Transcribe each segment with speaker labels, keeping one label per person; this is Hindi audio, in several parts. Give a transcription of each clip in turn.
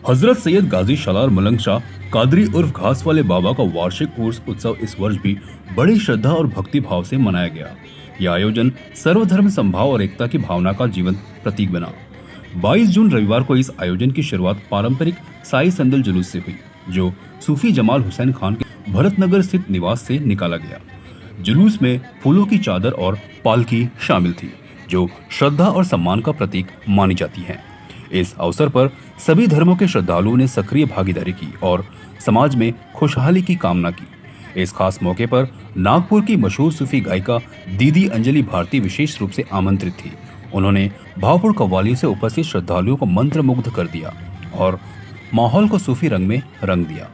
Speaker 1: हजरत सैयद गाजी सलार मलंग शाह कादरी उर्फ घास वाले बाबा का वार्षिक उर्स उत्सव इस वर्ष भी बड़ी श्रद्धा और भक्ति भाव से मनाया गया। यह आयोजन सर्वधर्म संभाव और एकता की भावना का जीवंत प्रतीक बना। 22 जून रविवार को इस आयोजन की शुरुआत पारंपरिक साई संदल जुलूस से हुई, जो सूफी जमाल हुसैन खान के भरतनगर स्थित निवास से निकाला गया। जुलूस में फूलों की चादर और पालकी शामिल थी, जो श्रद्धा और सम्मान का प्रतीक मानी जाती है। इस अवसर पर सभी धर्मों के श्रद्धालुओं ने सक्रिय भागीदारी की और समाज में खुशहाली की कामना की। इस खास मौके पर नागपुर की मशहूर सूफी गायिका दीदी अंजलि भारती विशेष रूप से आमंत्रित थी। उन्होंने भावपूर्ण कव्वालियों से उपस्थित श्रद्धालुओं को मंत्रमुग्ध कर दिया और माहौल को सूफी रंग में रंग दिया।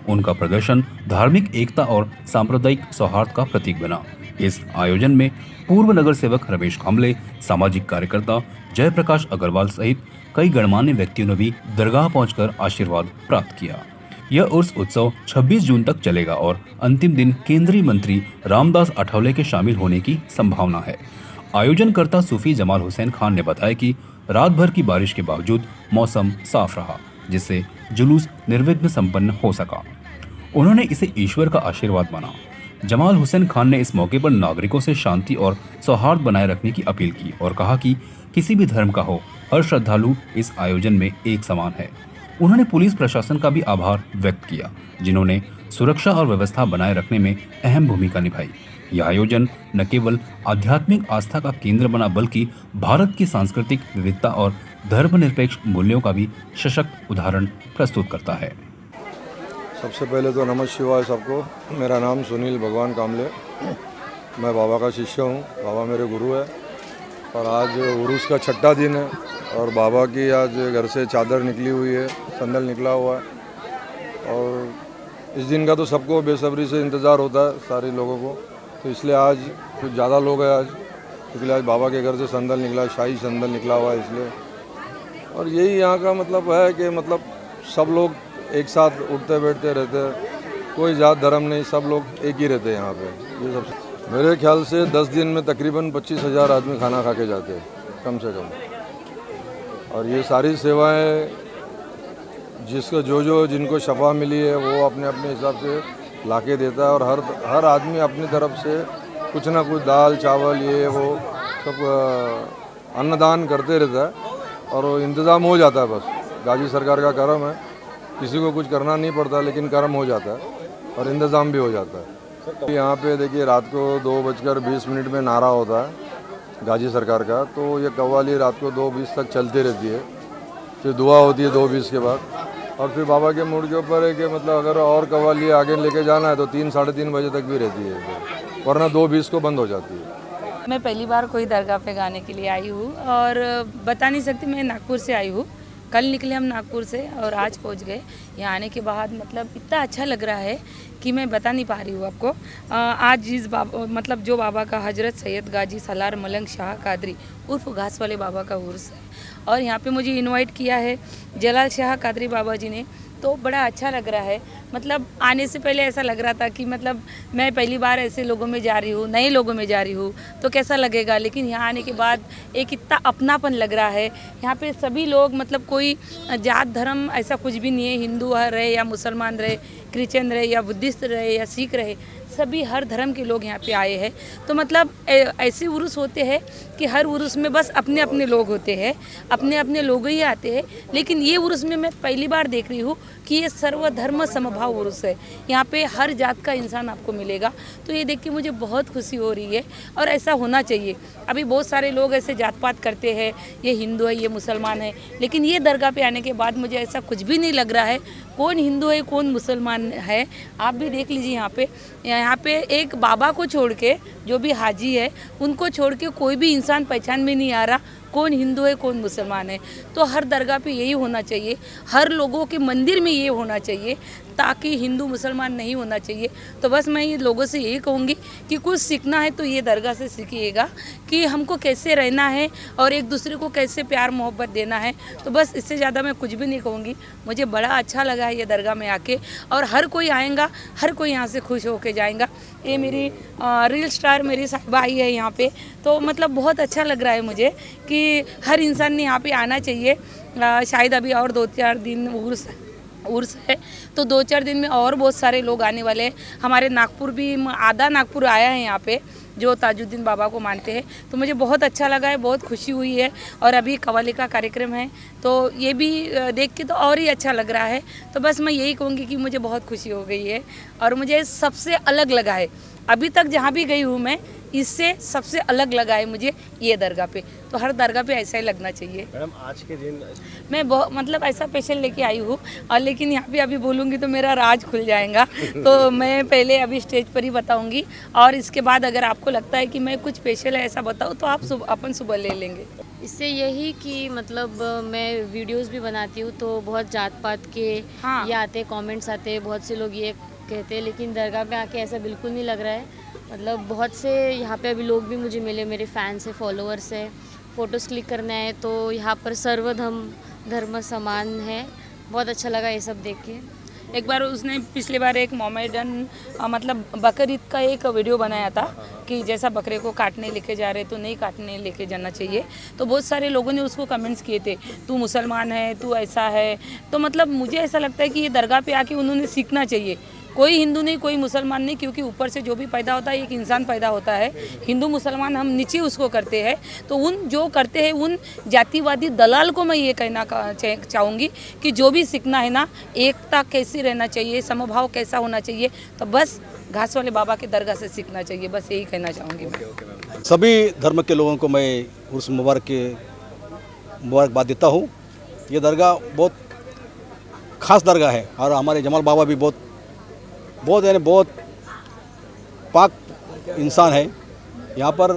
Speaker 1: उनका प्रदर्शन धार्मिक एकता और सांप्रदायिक सौहार्द का प्रतीक बना। इस आयोजन में पूर्व नगर सेवक रमेश कांबले, सामाजिक कार्यकर्ता जयप्रकाश अग्रवाल सहित कई गणमान्य व्यक्तियों ने भी दरगाह पहुंचकर आशीर्वाद प्राप्त किया। यह उर्स उत्सव 26 जून तक चलेगा और अंतिम दिन केंद्रीय मंत्री रामदास अठावले के शामिल होने की संभावना है। आयोजनकर्ता सूफी जमाल हुसैन खान ने बताया कि रात भर की बारिश के बावजूद मौसम साफ रहा, जिससे जुलूस निर्विघ्न संपन्न हो सका। उन्होंने इसे ईश्वर का आशीर्वाद माना। जमाल हुसैन खान ने इस मौके पर नागरिकों से शांति और सौहार्द बनाए रखने की अपील की और कहा कि किसी भी धर्म का हो, हर श्रद्धालु इस आयोजन में एक समान है। उन्होंने पुलिस प्रशासन का भी आभार व्यक्त किया, जिन्होंने सुरक्षा और व्यवस्था बनाए रखने में अहम भूमिका निभाई। यह आयोजन न केवल आध्यात्मिक आस्था का केंद्र बना, बल्कि भारत की सांस्कृतिक विविधता और धर्मनिरपेक्ष मूल्यों का भी सशक्त उदाहरण प्रस्तुत करता है।
Speaker 2: सबसे पहले तो नमः शिवाय सबको। मेरा नाम सुनील भगवान कामले, मैं बाबा का शिष्य हूँ। बाबा मेरे गुरु है और आज उरूस का छठा दिन है और बाबा की आज घर से चादर निकली हुई है, संदल निकला हुआ है और इस दिन का तो सबको बेसब्री से इंतज़ार होता है, सारे लोगों को। तो इसलिए आज कुछ ज़्यादा लोग हैं आज, इसलिए आज बाबा के घर से संदल निकला, शाही संदल निकला हुआ है इसलिए। और यही यहाँ का मतलब है कि मतलब सब लोग एक साथ उठते बैठते रहते हैं, कोई जात धर्म नहीं, सब लोग एक ही रहते हैं यहाँ पे। ये सब मेरे ख्याल से 10 दिन में तकरीबन 25,000 आदमी खाना खा के जाते हैं कम से कम। और ये सारी सेवाएं जिसको जिनको शफा मिली है वो अपने अपने हिसाब से लाके देता है और हर आदमी अपनी तरफ से कुछ ना कुछ दाल चावल ये वो सब अन्नदान करते रहता है और वो इंतज़ाम हो जाता है। बस गाजी सरकार का करम है, किसी को कुछ करना नहीं पड़ता, लेकिन कर्म हो जाता है और इंतज़ाम भी हो जाता है। यहाँ पे देखिए रात को 2:20 में नारा होता है गाजी सरकार का, तो ये कव्वाली रात को 2:20 तक चलती रहती है। फिर दुआ होती है 2:20 के बाद और फिर बाबा के मूड के ऊपर है कि मतलब अगर और कव्वाली आगे लेके जाना है तो 3 साढ़े 3 बजे तक भी रहती है, वरना 2:20 को बंद हो जाती है।
Speaker 3: मैं पहली बार कोई दरगाह पे गाने के लिए आई हूँ और बता नहीं सकती, मैं नागपुर से आई हूँ। कल निकले हम नागपुर से और आज पहुंच गए। यहाँ आने के बाद मतलब इतना अच्छा लग रहा है कि मैं बता नहीं पा रही हूँ आपको। आज इस बाबा मतलब जो बाबा का हजरत सैयद गाजी सलार मलंग शाह कादरी उर्फ घास वाले बाबा का उर्स है और यहाँ पे मुझे इनवाइट किया है जलाल शाह कादरी बाबा जी ने, तो बड़ा अच्छा लग रहा है। मतलब आने से पहले ऐसा लग रहा था कि मतलब मैं पहली बार ऐसे लोगों में जा रही हूँ, नए लोगों में जा रही हूँ तो कैसा लगेगा, लेकिन यहाँ आने के बाद एक इतना अपनापन लग रहा है। यहाँ पे सभी लोग मतलब कोई जात धर्म ऐसा कुछ भी नहीं है, हिंदू रहे या मुसलमान रहे, क्रिश्चियन रहे या बुद्धिस्ट रहे या सिख रहे, सभी हर धर्म के लोग यहाँ पे आए हैं। तो मतलब ऐसे उर्स होते हैं कि हर उर्स में बस अपने अपने लोग होते हैं, अपने अपने लोग ही आते हैं, लेकिन ये उर्स में मैं पहली बार देख रही हूँ कि ये सर्वधर्म समभाव उर्स है। यहाँ पे हर जात का इंसान आपको मिलेगा, तो ये देख के मुझे बहुत खुशी हो रही है और ऐसा होना चाहिए। अभी बहुत सारे लोग ऐसे जात पात करते हैं, ये हिंदू है ये मुसलमान है, लेकिन ये दरगाह पे आने के बाद मुझे ऐसा कुछ भी नहीं लग रहा है कौन हिंदू है कौन मुसलमान है। आप भी देख लीजिए यहाँ पे एक बाबा को छोड़ के जो भी हाजी है उनको छोड़ के कोई भी इंसान पहचान में नहीं आ रहा कौन हिंदू है कौन मुसलमान है। तो हर दरगाह पे यही होना चाहिए, हर लोगों के मंदिर में ये होना चाहिए, ताकि हिंदू मुसलमान नहीं होना चाहिए। तो बस मैं ये लोगों से यही कहूँगी कि कुछ सीखना है तो ये दरगाह से सीखिएगा कि हमको कैसे रहना है और एक दूसरे को कैसे प्यार मोहब्बत देना है। तो बस इससे ज़्यादा मैं कुछ भी नहीं कहूँगी। मुझे बड़ा अच्छा लगा है ये दरगाह में आके और हर कोई आएगा, हर कोई यहाँ से खुश होके जाएगा। ये मेरी रील स्टार मेरी साहिबा आई है यहाँ पे, तो मतलब बहुत अच्छा लग रहा है मुझे कि हर इंसान ने यहाँ पे आना चाहिए। शायद अभी और 2-4 दिन उर्स है, तो 2-4 दिन में और बहुत सारे लोग आने वाले हैं। हमारे नागपुर भी आधा नागपुर आया है यहाँ पे, जो ताजुद्दीन बाबा को मानते हैं। तो मुझे बहुत अच्छा लगा है, बहुत खुशी हुई है। और अभी कव्वाली का कार्यक्रम है, तो ये भी देख के तो और ही अच्छा लग रहा है। तो बस मैं यही कहूँगी कि मुझे बहुत खुशी हो गई है और मुझे सबसे अलग लगा है। अभी तक जहाँ भी गई हूँ मैं, इससे सबसे अलग लगा है मुझे ये दरगाह पे। तो हर दरगाह पे ऐसा ही लगना चाहिए।
Speaker 4: मैडम आज के दिन
Speaker 3: मैं बहुत मतलब ऐसा पेशेंट लेके आई हूँ, और लेकिन यहाँ पे अभी बोलूँगी तो मेरा राज खुल जाएगा। तो मैं पहले अभी स्टेज पर ही बताऊँगी, और इसके बाद अगर आपको लगता है कि मैं कुछ स्पेशल है ऐसा बताऊँ तो आप अपन सुबह ले लेंगे।
Speaker 5: इससे यही कि मतलब मैं वीडियोस भी बनाती हूँ, तो बहुत जात पात के
Speaker 3: हाँ।
Speaker 5: ये आते कमेंट्स आते हैं, बहुत से लोग ये कहते हैं, लेकिन दरगाह पे आके ऐसा बिल्कुल नहीं लग रहा है। मतलब बहुत से यहाँ पे अभी लोग भी मुझे मिले, मेरे फैंस है, फॉलोअर्स है, फ़ोटोज़ क्लिक करना है, तो यहाँ पर धर्म समान है। बहुत अच्छा लगा ये सब देख के।
Speaker 3: एक बार उसने पिछली बार एक मोमेडन मतलब बकरीद का एक वीडियो बनाया था कि जैसा बकरे को काटने लेके जा रहे तो नहीं काटने लेके जाना चाहिए। तो बहुत सारे लोगों ने उसको कमेंट्स किए थे, तू मुसलमान है, तू ऐसा है। तो मतलब मुझे ऐसा लगता है कि ये दरगाह पे आके उन्होंने सीखना चाहिए। कोई हिंदू नहीं, कोई मुसलमान नहीं, क्योंकि ऊपर से जो भी पैदा होता है एक इंसान पैदा होता है। हिंदू मुसलमान हम नीचे उसको करते हैं। तो उन जो करते हैं उन जातिवादी दलाल को मैं ये कहना चाहूँगी कि जो भी सीखना है ना, एकता कैसी रहना चाहिए, समभाव कैसा होना चाहिए, तो बस घास वाले बाबा के दरगाह से सीखना चाहिए। बस यही कहना चाहूँगी मैं।
Speaker 4: सभी धर्म के लोगों को मैं उर्स मुबारकबाद देता हूँ। ये दरगाह बहुत ख़ास दरगाह है, और हमारे जमाल बाबा भी बहुत पाक इंसान है। यहाँ पर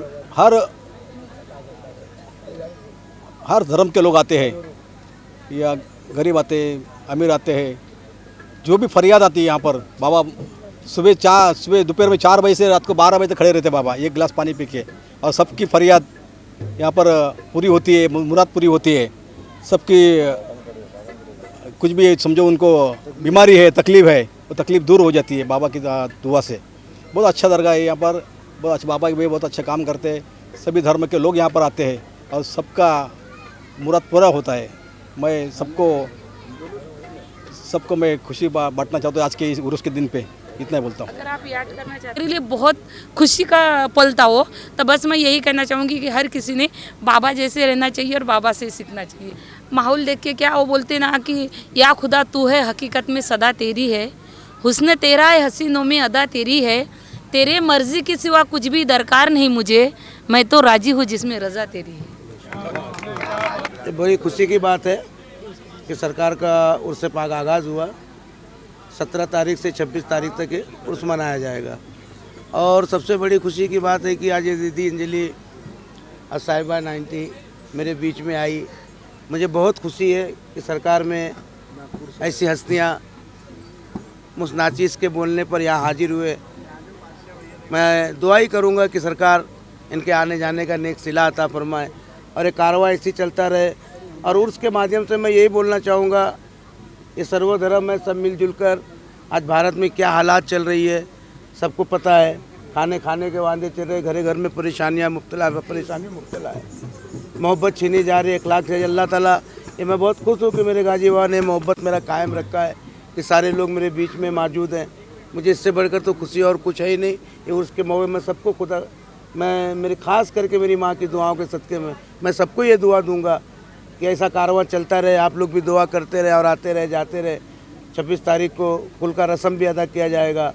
Speaker 4: हर धर्म के लोग आते हैं, या गरीब आते हैं, अमीर आते हैं। जो भी फरियाद आती है यहाँ पर, बाबा सुबह दोपहर में 4 बजे से रात को 12 बजे तक खड़े रहते बाबा, एक गिलास पानी पी के, और सबकी फरियाद यहाँ पर पूरी होती है, मुराद पूरी होती है। सबकी कुछ भी समझो उनको बीमारी है, तकलीफ़ है, वो तकलीफ़ दूर हो जाती है बाबा की दुआ से। बहुत अच्छा दरगाह है यहाँ पर, बहुत अच्छा, बाबा भी बहुत अच्छा काम करते हैं। सभी धर्म के लोग यहाँ पर आते हैं और सबका मुराद पूरा होता है। मैं सबको मैं खुशी बांटना चाहता हूँ आज के इस उर्स के दिन पे, इतना बोलता हूँ।
Speaker 3: अगर आप याद करना चाहते हैं मेरे लिए बहुत खुशी का पल था वो, तो बस मैं यही कहना चाहूँगी कि हर किसी ने बाबा जैसे रहना चाहिए और बाबा से सीखना चाहिए। माहौल देख के क्या वो बोलते ना कि या खुदा तू है हकीकत में सदा तेरी है, हुस्न तेरा है हसीनों में अदा तेरी है, तेरे मर्जी के सिवा कुछ भी दरकार नहीं मुझे, मैं तो राजी हूँ जिसमें रज़ा तेरी है।
Speaker 6: ये बड़ी खुशी की बात है कि सरकार का उर्स पाक आगाज़ हुआ। 17 तारीख से 26 तारीख तक ये उर्स मनाया जाएगा। और सबसे बड़ी खुशी की बात है कि आज ये दीदी अंजलि साहिबा 90 मेरे बीच में आई। मुझे बहुत खुशी है कि सरकार में ऐसी हस्तियाँ मुसनाचिस के बोलने पर यहाँ हाजिर हुए। मैं दुआ ही करूँगा कि सरकार इनके आने जाने का नेक सिला अता फरमाए और ये कार्रवाई इसी चलता रहे। और उर्स के माध्यम से मैं यही बोलना चाहूँगा, ये सर्वधर्म है, सब मिलजुल कर। आज भारत में क्या हालात चल रही है सबको पता है। खाने के वादे चल रहे, घर घर में परेशानी मुब्तला है, मोहब्बत छीनी जा रही है, अखलाक से। अल्लाह ताला, ये मैं बहुत खुश हूँ कि मेरे गाजी बाबा ने मोहब्बत मेरा कायम रखा है कि सारे लोग मेरे बीच में मौजूद हैं। मुझे इससे बढ़कर तो खुशी और कुछ है ही नहीं। ये उर्स के मौके में सबको खुदा, मैं मेरी ख़ास करके मेरी माँ की दुआओं के सदक़े में मैं सबको ये दुआ दूंगा कि ऐसा कारोबार चलता रहे। आप लोग भी दुआ करते रहे और आते रहे जाते रहे। 26 तारीख को कुल का रस्म भी अदा किया जाएगा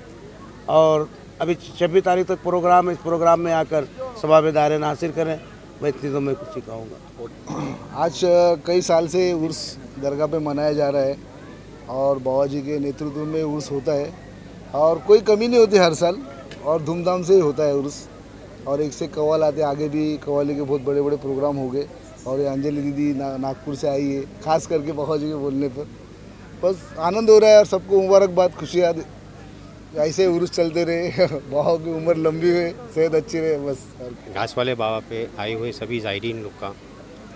Speaker 6: और अभी 26 तारीख तक प्रोग्राम है। इस प्रोग्राम में आकर सवाब-ए-दार हासिल करें, मैं इतनी तो मैं खुशी कहूँगा।
Speaker 7: आज कई साल से उर्स दरगाह पे मनाया जा रहा है और बाबा जी के नेतृत्व में उर्स होता है और कोई कमी नहीं होती हर साल, और धूमधाम से ही होता है उर्स। और एक से कव्वाल आते, आगे भी कव्वाली के बहुत बड़े बड़े प्रोग्राम हो गए। और ये अंजलि दीदी नागपुर से आई है, खास करके बाबा जी के बोलने पर बस आनंद हो रहा है। और सबको मुबारकबाद, खुशियाँ, ऐसे उर्स चलते रहे, बाबा की उम्र लंबी हुए, सेहत अच्छी रहे, बस।
Speaker 8: घास वाले बाबा पे आए हुए सभी ज़ायरीन लोग का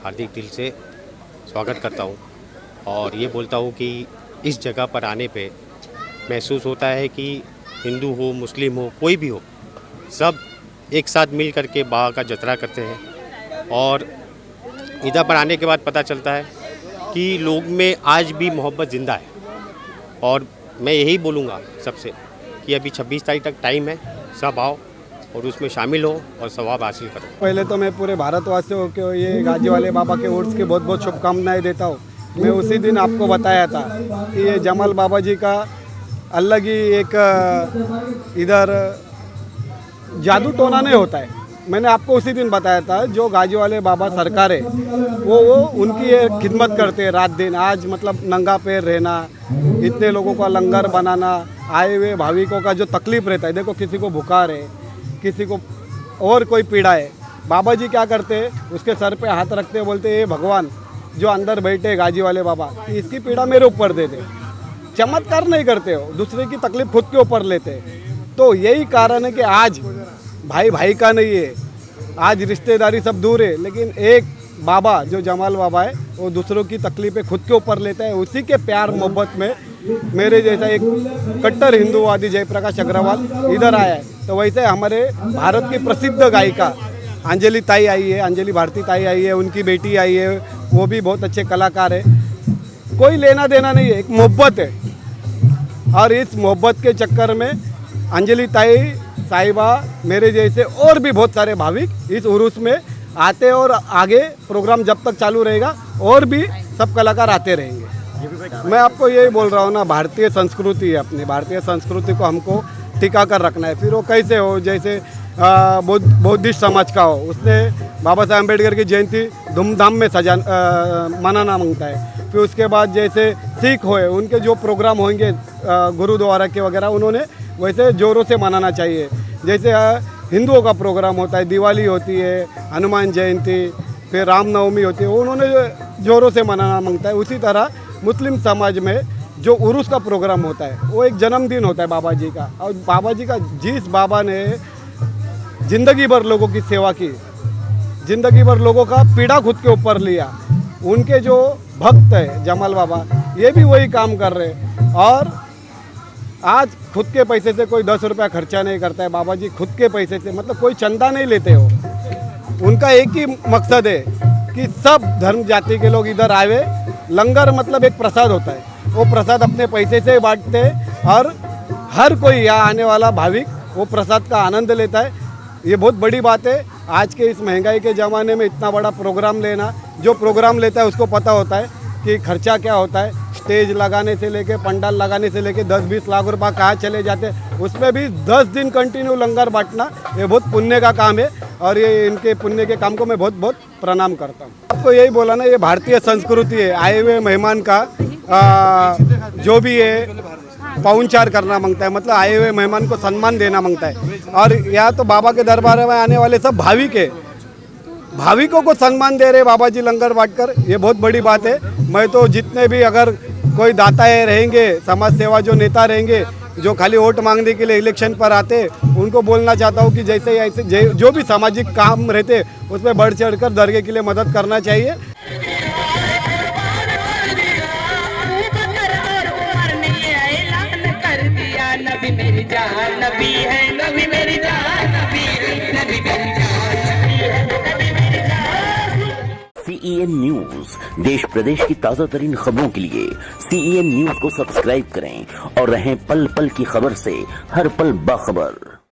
Speaker 8: हार्दिक दिल से स्वागत करता हूँ और ये बोलता हूँ कि इस जगह पर आने पे महसूस होता है कि हिंदू हो, मुस्लिम हो, कोई भी हो, सब एक साथ मिल करके बाबा का जतरा करते हैं। और इधर पर आने के बाद पता चलता है कि लोग में आज भी मोहब्बत ज़िंदा है। और मैं यही बोलूँगा सबसे कि अभी 26 तारीख तक टाइम है, सब आओ और उसमें शामिल हो और सवाब हासिल करो।
Speaker 4: पहले तो मैं पूरे भारतवासियों को ये गाजी वाले बाबा के उर्स की बहुत बहुत शुभकामनाएं देता हूँ। मैं उसी दिन आपको बताया था कि ये जमाल बाबा जी का अलग ही एक इधर जादू टोना नहीं होता है। मैंने आपको उसी दिन बताया था जो गाजी वाले बाबा सरकार है वो उनकी ये खिदमत करते हैं रात दिन। आज मतलब नंगा पैर रहना, इतने लोगों का लंगर बनाना, आए हुए भाविकों का जो तकलीफ रहता है, देखो किसी को बुखार है, किसी को और कोई पीड़ा है, बाबा जी क्या करते हैं उसके सर पे हाथ रखते बोलते ये भगवान जो अंदर बैठे गाजी वाले बाबा इसकी पीड़ा मेरे ऊपर दे दे। चमत्कार नहीं करते हो, दूसरे की तकलीफ खुद के ऊपर लेते हैं। तो यही कारण है कि आज भाई भाई का नहीं है, आज रिश्तेदारी सब दूर है, लेकिन एक बाबा जो जमाल बाबा है वो दूसरों की तकलीफें खुद के ऊपर लेता है। उसी के प्यार मोहब्बत में मेरे जैसा एक कट्टर हिंदूवादी जयप्रकाश अग्रवाल इधर आया है। तो वैसे हमारे भारत की प्रसिद्ध गायिका अंजलि ताई आई है, अंजलि भारती ताई आई है, उनकी बेटी आई है, वो भी बहुत अच्छे कलाकार है। कोई लेना देना नहीं है, एक मोहब्बत है। और इस मोहब्बत के चक्कर में अंजलि ताई साहिबा मेरे जैसे और भी बहुत सारे भाविक इस उर्स में आते और आगे प्रोग्राम जब तक चालू रहेगा और भी सब कलाकार आते रहेंगे। मैं आपको यही बोल रहा हूँ ना, भारतीय संस्कृति है, अपनी भारतीय संस्कृति को हमको टिका कर रखना है। फिर वो कैसे हो, जैसे बौद्धिस्ट समाज का हो, उसने बाबा साहब अम्बेडकर की जयंती धूमधाम में मनाना मांगता है। फिर उसके बाद जैसे सिख होए, उनके जो प्रोग्राम होंगे गुरुद्वारा के वगैरह, उन्होंने वैसे ज़ोरों से मनाना चाहिए। जैसे हिंदुओं का प्रोग्राम होता है, दिवाली होती है, हनुमान जयंती, फिर रामनवमी होती है, उन्होंने ज़ोरों से मनाना मांगता है। उसी तरह मुस्लिम समाज में जो उर्स का प्रोग्राम होता है वो एक जन्मदिन होता है बाबा जी का। और बाबा जी का, जिस बाबा ने ज़िंदगी भर लोगों की सेवा की, ज़िंदगी भर लोगों का पीड़ा खुद के ऊपर लिया, उनके जो भक्त है जमाल बाबा, ये भी वही काम कर रहे हैं। और आज खुद के पैसे से कोई 10 रुपया खर्चा नहीं करता है। बाबा जी खुद के पैसे से, मतलब कोई चंदा नहीं लेते हो। उनका एक ही मकसद है कि सब धर्म जाति के लोग इधर आवे। लंगर मतलब एक प्रसाद होता है, वो प्रसाद अपने पैसे से बांटते हैं और हर कोई यहाँ आने वाला भाविक वो प्रसाद का आनंद लेता है। ये बहुत बड़ी बात है। आज के इस महंगाई के ज़माने में इतना बड़ा प्रोग्राम लेना, जो प्रोग्राम लेता है उसको पता होता है कि खर्चा क्या होता है। स्टेज लगाने से लेके, पंडाल लगाने से लेके 10-20 लाख रुपए कहाँ चले जाते हैं। उसमें भी 10 दिन कंटिन्यू लंगर बांटना ये बहुत पुण्य का काम है। और ये इनके पुण्य के काम को मैं बहुत बहुत प्रणाम करता हूँ। आपको यही बोला ना, ये भारतीय संस्कृति है। आए हुए मेहमान का जो भी है पाहुनचार करना मांगता है, मतलब आए हुए मेहमान को सम्मान देना मांगता है। और यहाँ तो बाबा के दरबार में आने वाले सब भाविक है, भाविकों को सम्मान दे रहे बाबा जी लंगर बांटकर, ये बहुत बड़ी बात है। मैं तो जितने भी अगर कोई दाता रहेंगे, समाज सेवा जो नेता रहेंगे, जो खाली वोट मांगने के लिए इलेक्शन पर आते, उनको बोलना चाहता हूँ कि जैसे ऐसे जो भी सामाजिक काम रहते उसमें बढ़ चढ़कर दरगाह के लिए मदद करना चाहिए।
Speaker 9: CEN न्यूज, देश प्रदेश की ताजा तरीन खबरों के लिए CEN न्यूज को सब्सक्राइब करें और रहें पल पल की खबर से हर पल बाखबर।